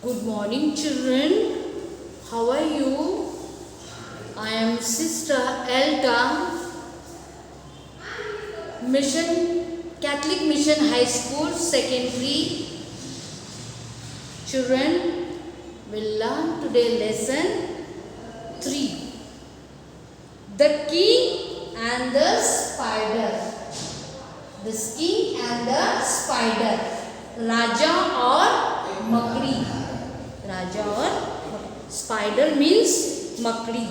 Good morning, children. How are you? I am Sister Elta, Catholic Mission High School Secondary. Children will learn today lesson 3. The king and the spider. The king and the spider. Raja or Makdi. Raja or spider means Makdi.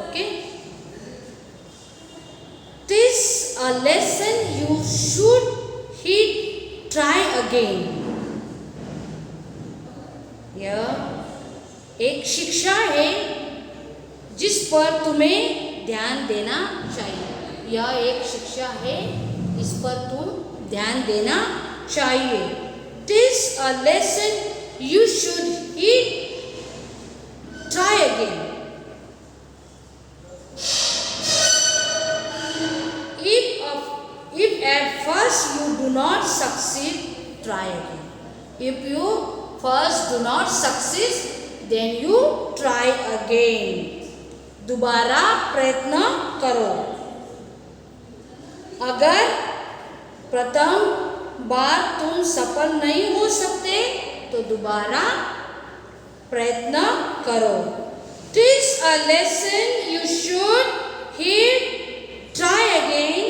Okay. This a lesson you should try again. यह एक शिक्षा है जिस पर तुम्हें ध्यान देना चाहिए. यह एक शिक्षा है इस पर तुम ध्यान देना चाहिए. It is a lesson you should try again. If at first you do not succeed, try again. If you first do not succeed, then you try again. दोबारा प्रयत्न करो. अगर प्रथम बार तुम सफल नहीं हो सकते तो दोबारा प्रयत्न करो. It is a lesson you should try again.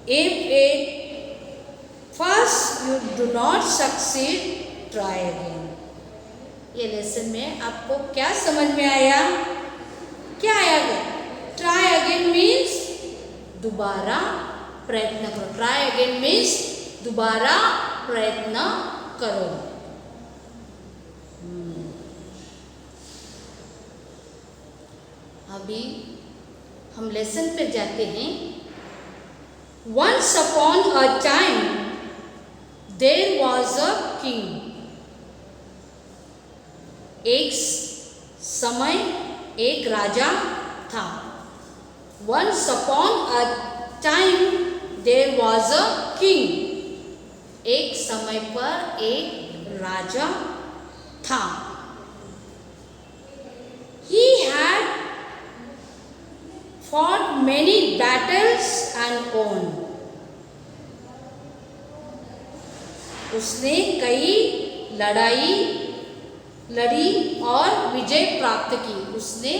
If at first you do not succeed, try again. ये लेसन में आपको क्या समझ में आया? क्या आया? Try again means दोबारा प्रयत्न करो. Try again means दोबारा प्रयत्न करो. अभी हम लेसन पे जाते हैं. Once upon a time there was a king. एक समय एक राजा था. Once upon a time there was a king. एक समय पर एक राजा था. He had fought many battles and won. उसने कई लड़ाई लड़ी और विजय प्राप्त की. उसने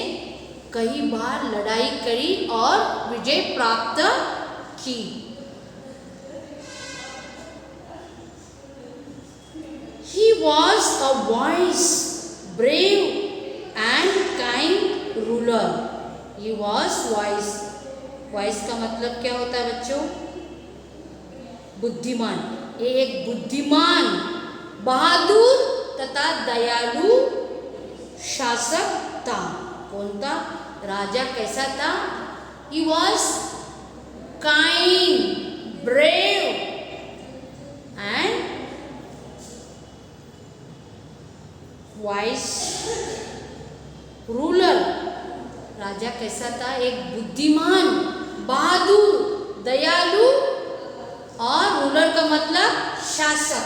कई बार लड़ाई करी और विजय प्राप्त की. He was a wise, brave and kind ruler. He was wise. Wise का मतलब क्या होता है बच्चों? बुद्धिमान. ये एक बुद्धिमान, बहादुर तथा दयालु शासक था. कौन था? राजा कैसा था? He was kind, brave and wise ruler. राजा कैसा था? एक बुद्धिमान, बहादुर, दयालु और रूलर का मतलब शासक.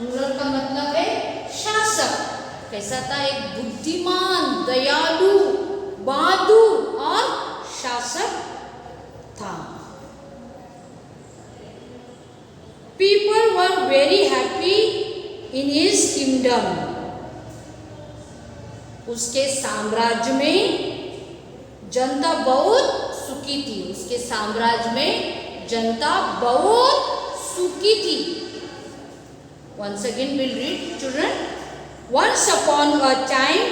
रूलर का मतलब है शासक. कैसा था? एक बुद्धिमान, दयालु, बहादुर और शासक था. People were very happy in his kingdom. उसके साम्राज्य में जनता बहुत सुखी थी. उसके साम्राज्य में जनता बहुत सुखी थी. Once again we'll read, children. Once upon a time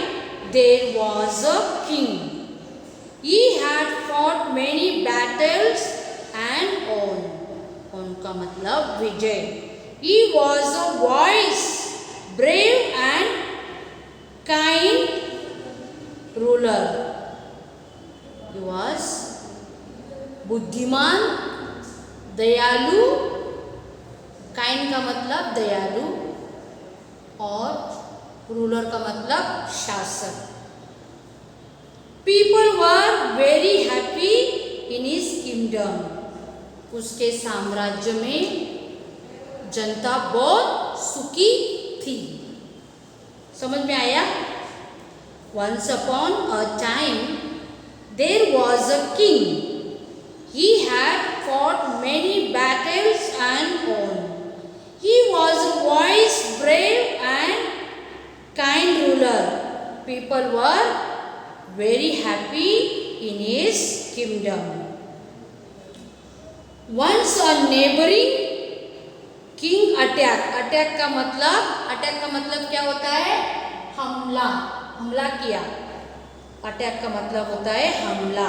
there was a king. He had fought many battles and won. won का मतलब विजय. He was a wise, brave and kind ruler. He was बुद्धिमान, दयालु, kind का मतलब दयालु और ruler का मतलब शासक. People were very happy in his kingdom. उसके साम्राज्य में जनता बहुत सुखी थी। समझ में आया? Once upon a time there was a king. He had fought many battles and won. He was a wise, brave and kind ruler. People were very happy in his kingdom. Once a neighboring king attack का मतलब क्या होता है? हमला किया। Attack का मतलब होता है हमला।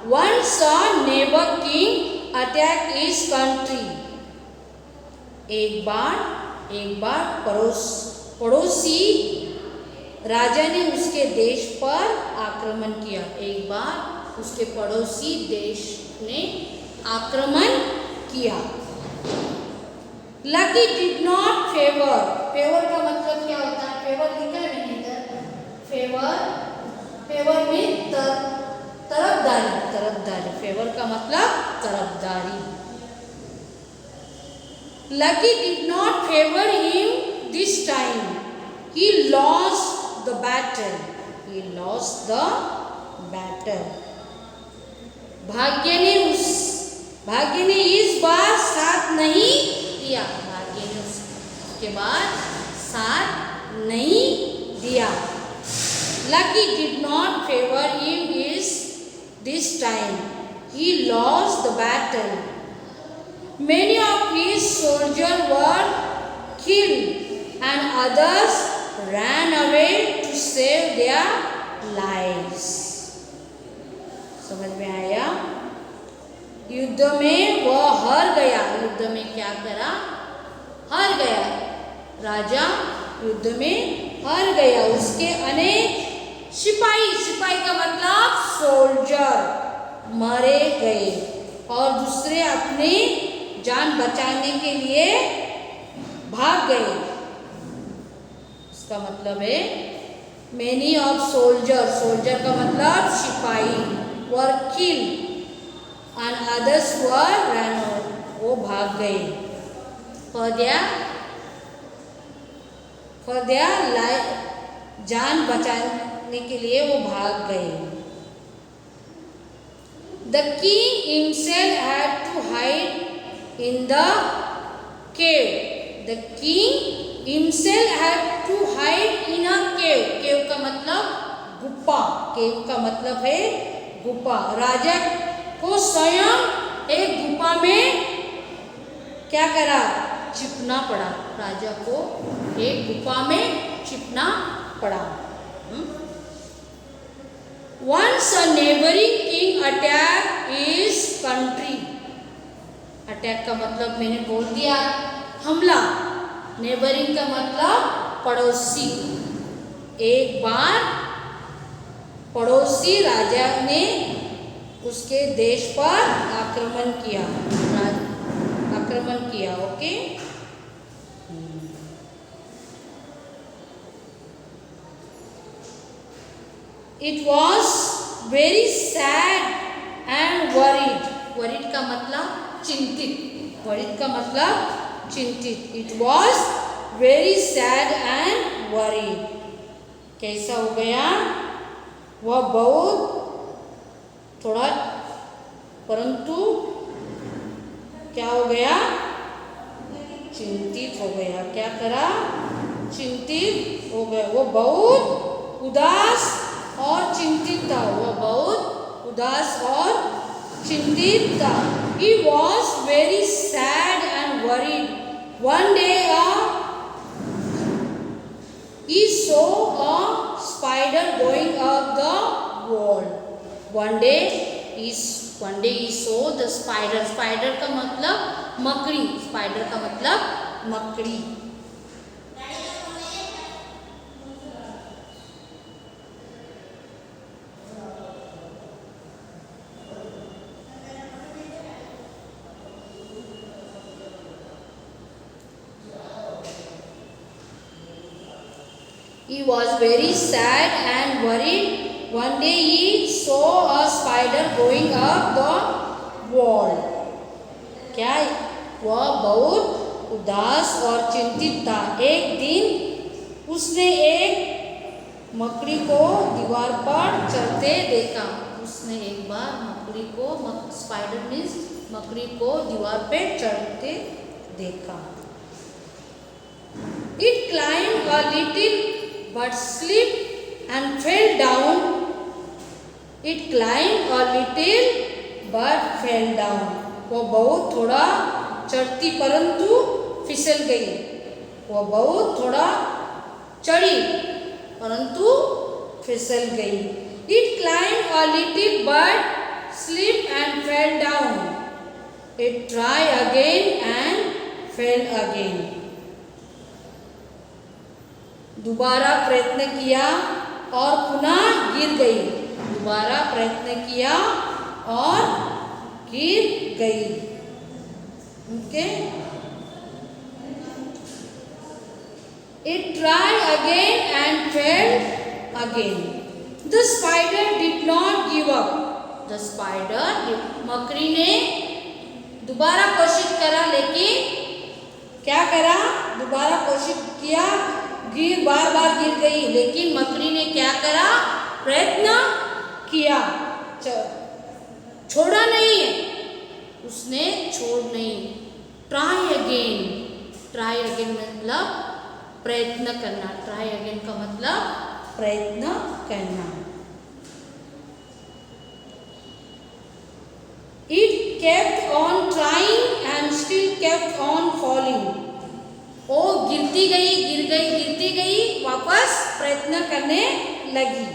Once a neighbor king attacked his country. एक बार पड़ोसी राजा ने उसके देश पर आक्रमण किया। एक बार उसके पड़ोसी देश ने आक्रमण किया। Lucky did not favor का मतलब क्या होता है? फेवर लिखा है मैंने इधर। फेवर में तरफदारी। फेवर का मतलब तरफदारी। Lucky did not favor him this time. He lost the battle. भाग्य ने इस बार साथ नहीं दिया। भाग्य ने उसके बाद साथ नहीं दिया। Lucky did not favor him this time. He lost the battle. Many of his soldiers were killed and others ran away to save their lives. समझ में आया? युद्ध में वह हार गया। युद्ध में क्या करा? हार गया। राजा युद्ध में हार गया। उसके अनेक सिपाही का मतलब सोल्जर मारे गए और दूसरे अपने जान बचाने के लिए भाग गए। इसका मतलब है मेनी ऑफ सोल्जर का मतलब सिपाही were kill and others were run out, वो भाग गए। फॉर देयर लाइफ, जान बचाने के लिए वो भाग गए। The king himself had to hide in the cave. The king himself had to hide in a cave. Cave का मतलब गुफा। Cave का मतलब है गुफा। राजा को स्वयं एक गुफा में क्या करा? छिपना पड़ा। राजा को एक गुफा में छिपना पड़ा। Once a neighboring king attacked his country. Attack का मतलब मैंने बोल दिया हमला। नेबरिंग का मतलब पड़ोसी। एक बार पड़ोसी राजा ने उसके देश पर आक्रमण किया। Okay, It was very sad and worried. Worried का मतलब चिंतित। Worried का मतलब चिंतित। It was very sad and worried. कैसा हो गया? वह बहुत थोड़ा, परंतु क्या हो गया? चिंतित हो गया। क्या करा? चिंतित हो गया। वो बहुत उदास और चिंतित था। वह बहुत उदास और चिंतित था। He was very sad and worried. One day he saw a spider going up the wall. One day he saw the spider. Spider का मतलब मकड़ी। Spider का मतलब मकड़ी। He was very sad and worried. One day he saw a spider going up the wall. क्या? वह बहुत उदास और चिंतित था। एक दिन उसने एक मकड़ी को दीवार पर चढ़ते देखा। उसने एक बार मकड़ी को, स्पाइडर मीन्स मकड़ी को दीवार पे चढ़ते देखा। It climbed a little but slipped and fell down. It climbed a little but fell down. वो बहुत थोड़ा चढ़ती परंतु फिसल गई। वो बहुत थोड़ा चढ़ी परंतु फिसल गई। It climbed a little but slipped and fell down. It tried again and fell again. दोबारा प्रयत्न किया और पुनः गिर गई। दोबारा प्रयत्न किया और गिर गई। Okay, It tried again and fell again. The spider did not give up. The spider, मकड़ी ने दोबारा कोशिश करा, लेकिन क्या करा? दोबारा कोशिश किया, बार बार गिर गई, लेकिन मकड़ी ने क्या करा? प्रयत्न किया, छोड़ा नहीं है, उसने छोड़ नहीं। ट्राई अगेन, ट्राई अगेन मतलब प्रयत्न करना। ट्राई अगेन का मतलब प्रयत्न करना। It kept on trying and still kept on falling. वो गिरती गई, गिरती गई, वापस प्रयत्न करने लगी।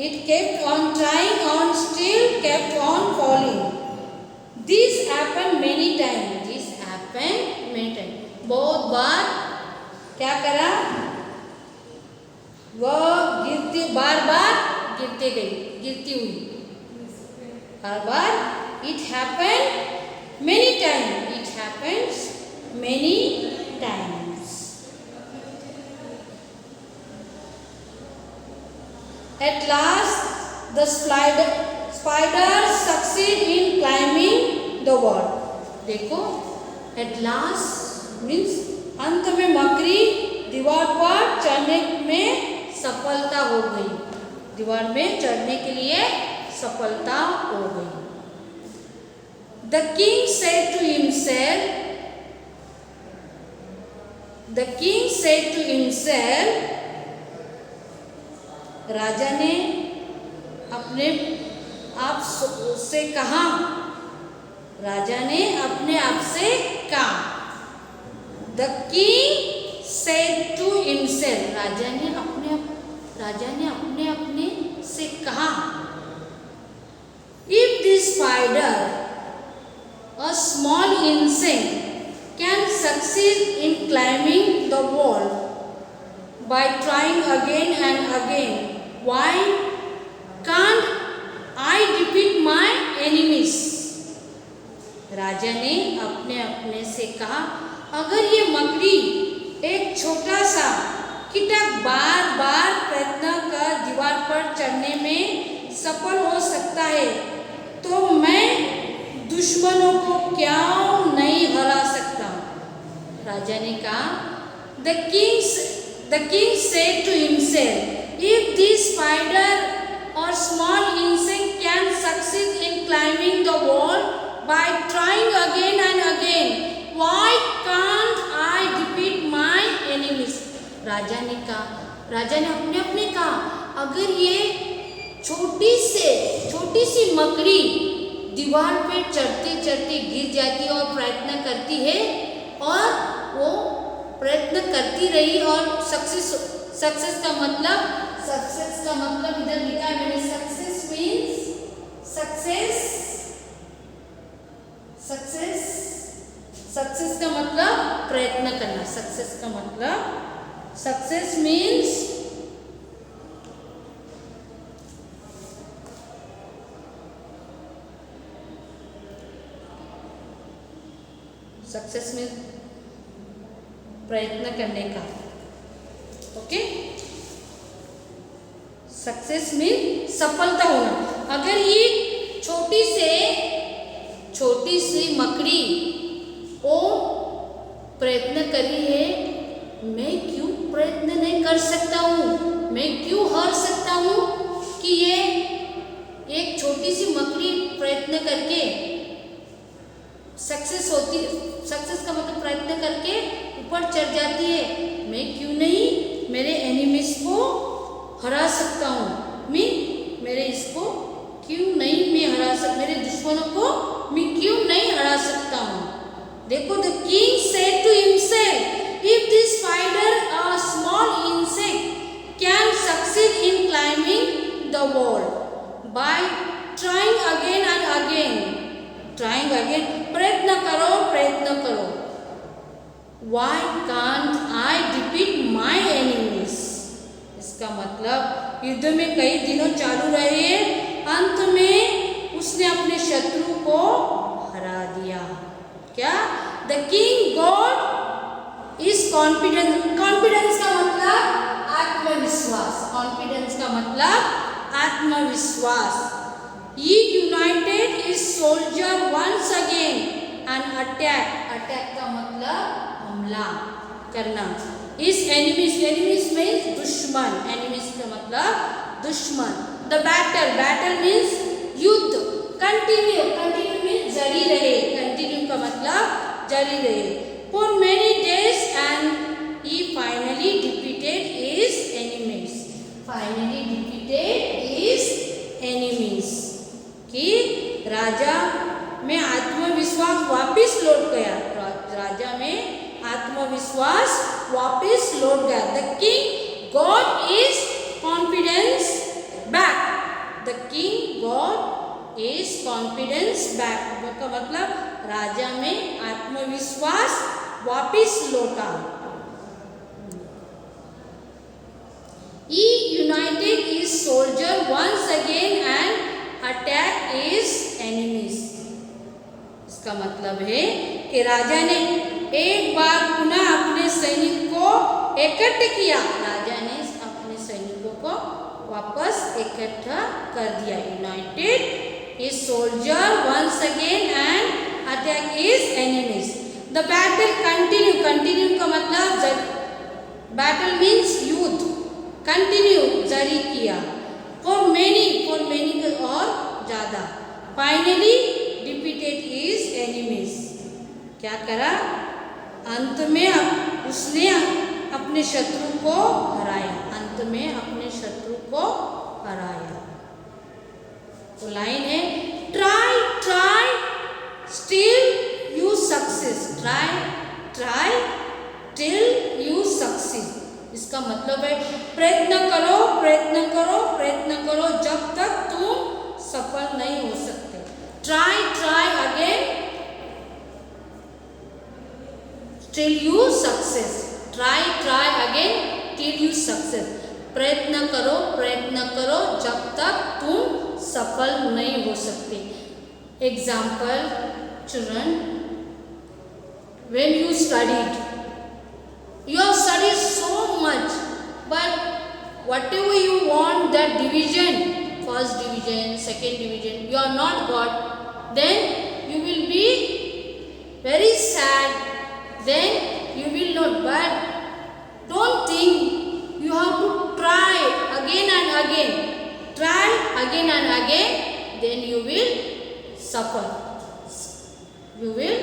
It kept on trying and still kept on falling. This happened many times. This happened many times. बहुत बार क्या करा? वह गिरती, बार बार गिरती गई, गिरती हुई, बार बार। It happened many times. It happens many times. At last, the spider succeed in climbing the wall. देखो, at last means अंत में मकड़ी दीवार पर चढ़ने में सफलता हो गई। दीवार में चढ़ने के लिए सफलता हो गई। The king said to himself, the king said to himself, राजा ने अपने आप से कहा, राजा ने अपने आप से कहा। The king said to himself, राजा ने अपने से कहा, if this spider, a small insect, can succeed in climbing the wall by trying again and again, why can't I defeat my enemies? राजा ने अपने से कहा, अगर ये मकड़ी एक छोटा सा कीटक बार बार प्रयत्न कर दीवार पर चढ़ने में सफल हो सकता है, तो मैं दुश्मनों को क्यों नहीं हरा सकता? राजा ने कहा, The king said to himself, if this spider or small insect can succeed in climbing the wall by trying again and again, why can't I defeat my enemies? राजा ने अपने कहा, अगर ये छोटी सी मकड़ी दीवार पे चढ़ते गिर जाती है और प्रयत्न करती है, और वो प्रयत्न करती रही और सक्सेस का मतलब इधर लिखा है मैंने, सक्सेस मीन्स सक्सेस का मतलब प्रयत्न करना। सक्सेस मीन्स प्रयत्न करने का। ओके, सक्सेस मीन सफलता होना। अगर ये छोटी सी मकड़ी वो प्रयत्न करी है, मैं क्यों प्रयत्न नहीं कर सकता हूँ, मैं क्यों हार सकता हूँ कि ये एक छोटी सी मकड़ी प्रयत्न करके सक्सेस होती, सक्सेस का मतलब प्रयत्न करके ऊपर चढ़ जाती है, मैं क्यों नहीं मेरे एनिमीज को हरा सकता हूँ, मैं मेरे इसको क्यों नहीं मैं हरा सक, मेरे दुश्मनों को मैं क्यों नहीं हरा सकता हूँ। देखो, the king said to himself, if this spider, a small insect, can succeed in climbing the wall by trying again and again, trying again, प्रयत्न करो, why can't I defeat my enemies? इसका मतलब युद्ध में कई दिनों चालू रहे, अंत में उसने अपने शत्रु को हरा दिया। क्या? The king God is confidence, confidence का मतलब आत्मविश्वास, कॉन्फिडेंस का मतलब आत्मविश्वास। He united his soldier once again and attack, attack का मतलब हमला करना, his enemies, enemies means दुश्मन, enemies का मतलब दुश्मन। The battle, battle means युद्ध, continue, continue means जारी रहे, continue का मतलब जारी रहे, for many days and he finally defeated his enemies, finally defeated his enemies। कि राजा में आत्मविश्वास वापस लौट गया, राजा में आत्मविश्वास वापस लौट गया। The king God is confidence back, the king God is confidence back का मतलब राजा में आत्मविश्वास वापस लौटा। He united his soldier once again and attack his enemies। इसका मतलब है कि राजा ने एक बार पुनः अपने सैनिक को इकट्ठा किया, राजा ने अपने सैनिकों को वापस इकट्ठा कर दिया। United his soldier once again and attack his enemies। The battle continue, continue का मतलब battle means युद्ध, continue जारी किया, for many और ज़्यादा, finally defeated his enemies। क्या करा? अंत में उसने अपने शत्रु को हराया, अंत में अपने शत्रु को हराया। तो लाइन है, try try still you success, try try till you succeed. इसका मतलब है प्रयत्न करो, प्रयत्न करो, प्रयत्न करो जब तक तुम सफल नहीं हो सकते। Try try again till you success, try try again till you success. प्रयत्न करो जब तक तुम सफल नहीं हो सकते। Example, children, when you studied, you have studied so much, but whatever you want, that division, first division, second division, you are not got, then you will be very sad, then you will not, but don't think, you have to try again and again, try again and again, then you will suffer, you will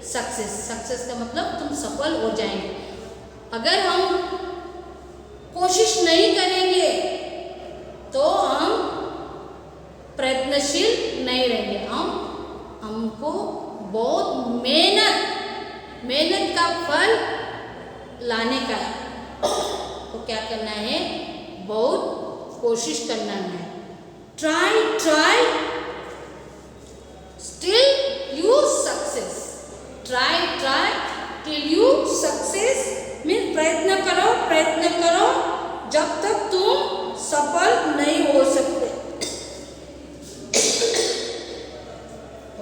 success, success का मतलब तुम सफल हो जाएंगे। अगर हम कोशिश नहीं करेंगे तो हम प्रयत्नशील नहीं रहेंगे, हमको बहुत मेहनत का फल लाने का है, तो क्या करना है? बहुत कोशिश करना है। Try try still you success, try try till you success means प्रयत्न करो जब तक तुम सफल नहीं हो सकते।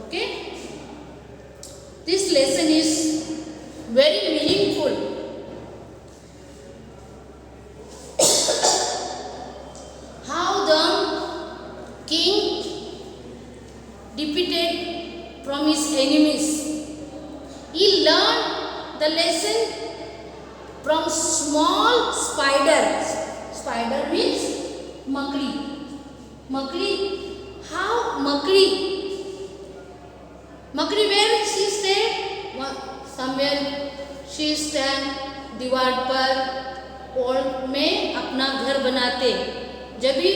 Okay, this lesson is very meaningful. How the king defeated from his enemies. He learned the lesson from small spiders. Spider means makdi. Makdi, how makdi? Makdi where she stayed? Somewhere she stand दीवार पर और में अपना घर बनाते. जब भी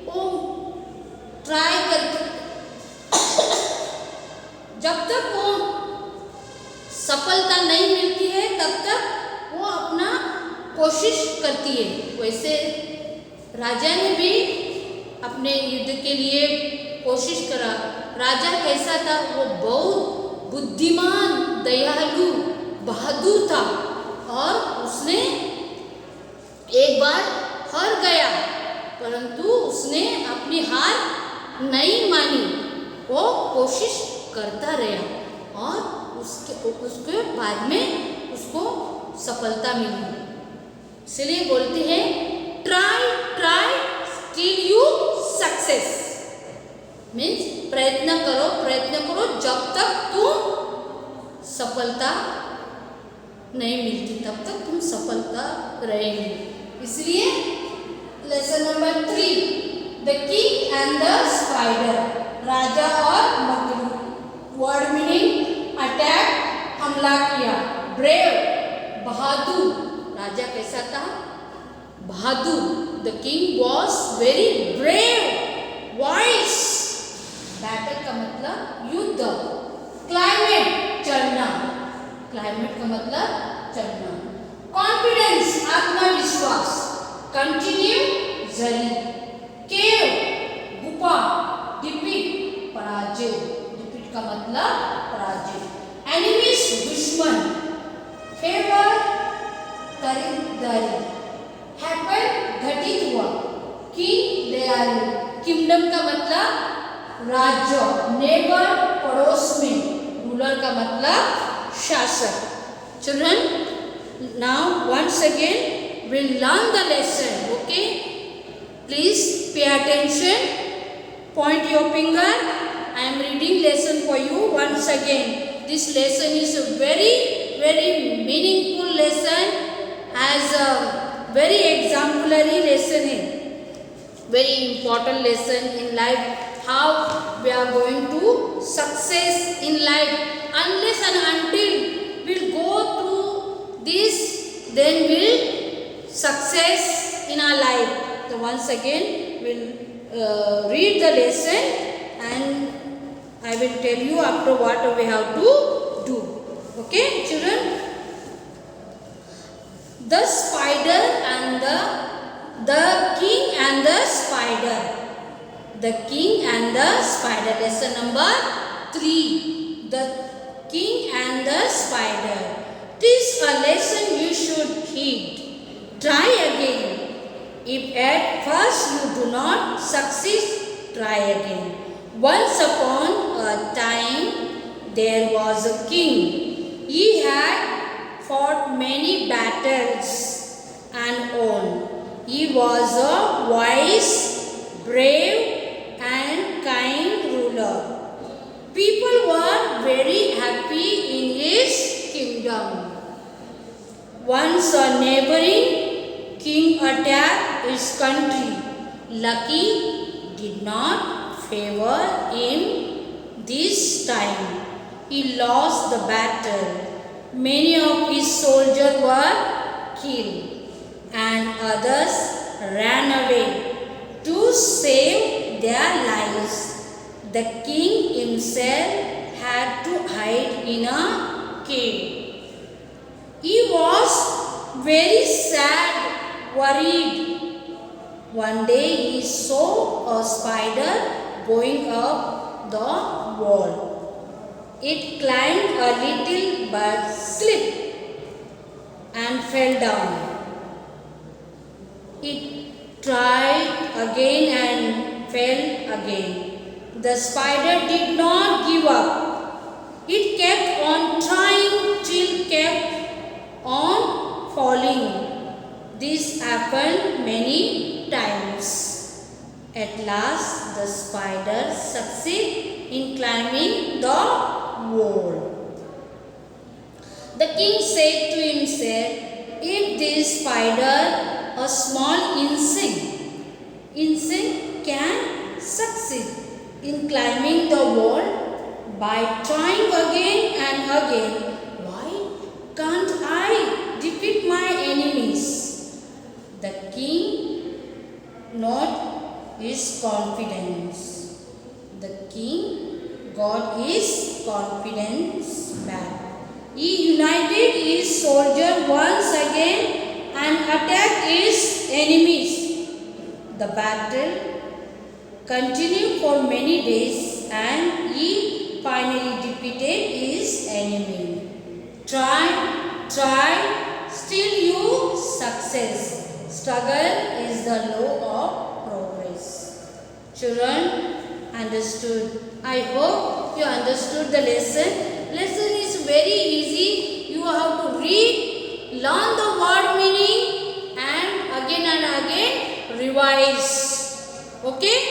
वो ट्राई करते, जब तक वो सफलता नहीं मिलती है तब तक वो अपना कोशिश करती है. वैसे राजा ने भी अपने युद्ध के लिए कोशिश करा. राजा कैसा था? वो बहुत बुद्धिमान, दयालु, बहादुर था और उसने एक बार हार गया, परंतु उसने अपनी हार नहीं मानी. वो कोशिश करता रहा और उसके बाद में उसको सफलता मिली. इसलिए बोलते हैं try try till you success. Means प्रयत्न करो जब तक तुम सफलता नहीं मिलती तब तक तुम सफलता रहेंगे. इसलिए lesson number 3, the king and the spider. राजा और मकड़ी. वर्ड मीनिंग अटैक, हमला किया. ब्रेव, बहादुर. राजा कैसा था? बहादुर. The king was very brave, wise. Battle का मतलब युद्ध. क्लाइमेट, चढ़ना. क्लाइमेट का मतलब चढ़ना. कॉन्फिडेंस, आत्मविश्वास. कंटिन्यू, जारी. केव, गुफा. डिफीट, पराजय. डिफीट का मतलब पराजय. एनिमीज, दुश्मन. फेवर, खरीदारी. हैपन, घटित हुआ. किंग, दयालु. किंगडम का मतलब राज्य. नेबर, पड़ोस में. रूलर का मतलब शासक. Children, now once again we'll learn the lesson. Okay, please pay attention. Point your finger. I am reading lesson for you once again. This lesson is a very meaningful lesson, as a very exemplary lesson, very important lesson in life. How we are going to success in life. Unless and until we'll go through this, then we'll success in our life. So once again we'll read the lesson and I will tell you after what we have to do. Okay, children? The spider and the king and the spider. The king and the spider. Lesson number 3. The king and the spider. This a lesson you should heed. Try again. If at first you do not succeed, try again. Once upon a time there was a king. He had fought many battles and won. He was a wise, brave and kind ruler. People were very happy in his kingdom. Once a neighboring king attacked his country. Lucky did not favor him this time. He lost the battle. Many of his soldiers were killed and others ran away to save their lives. The king himself had to hide in a cave. He was very sad, worried. One day he saw a spider going up the wall. It climbed a little but slipped and fell down. It tried again and fell again. The spider did not give up. It kept on trying till kept on falling. This happened many times. At last the spider succeeded in climbing the wall. The king said to himself, if this spider, a small insect can succeed in climbing the wall by trying again and again, why can't I defeat my enemies? The king not his confidence. The king got his confidence back. He united his soldiers once again and attacked his enemies. The battle continued for many days and he finally defeated his enemy. Try, still you success. Struggle is the law of progress. Children, understood? I hope you understood the lesson. Lesson is very easy. You have to read, learn the word meaning and again revise. Okay?